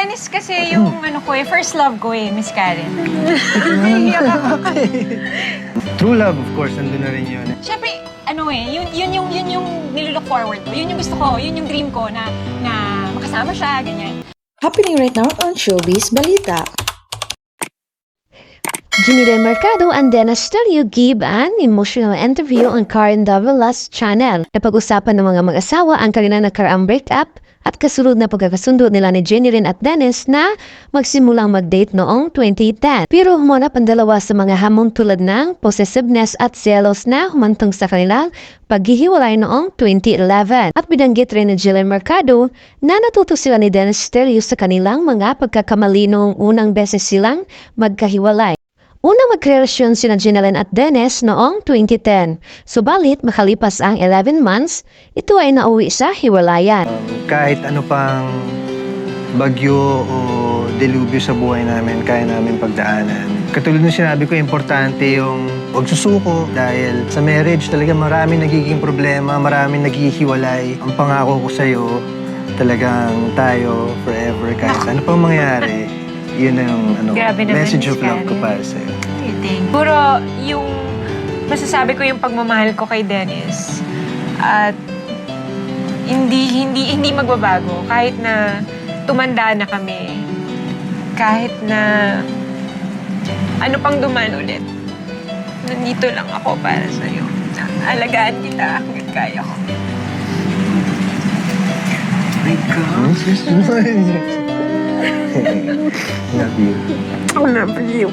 Dennis kasi yung ano ko first love ko Miss Karen. True love, of course, nandun na rin yun. Siyempre, yun yung nilook forward ko. Yun yung gusto ko, yun yung dream ko na makasama siya, ganyan. Happening right now on Showbiz Balita. Janine Mercado and Dennis Stelio give an emotional interview on Karen Davila's channel. Napag-usapan ng mga mag-asawa ang kanilang nagkaraang breakup at kasunod na pagkakasundo nila ni Janine at Dennis na magsimulang mag-date noong 2010. Pero humanap ang dalawa sa mga hamon tulad ng possessiveness at selos na humantong sa kanilang paghihiwalay noong 2011. At binanggit rin ni Janine Mercado na natuto sila ni Dennis Stelio sa kanilang mga pagkakamali noong unang beses silang magkahiwalay. Unang magrelasyon sina Janine at Dennis noong 2010. Subalit, makalipas ang 11 months, ito ay nauwi sa hiwalayan. Kahit ano pang bagyo o delubyo sa buhay namin, kaya namin pagdaanan. Katulad ng sinabi ko, importante yung huwag susuko dahil sa marriage talaga maraming nagiging problema, maraming naghihiwalay. Ang pangako ko sa'yo, talagang tayo forever kahit ano pang mangyari. Yun na yung message of love ko para sa'yo. Puro yung masasabi ko yung pagmamahal ko kay Dennis at hindi magbabago kahit na tumanda na kami, kahit na ano pang duman ulit. Nandito lang ako para sa'yo. Alagaan kita hanggang kaya ko. My God. Love you. I love you.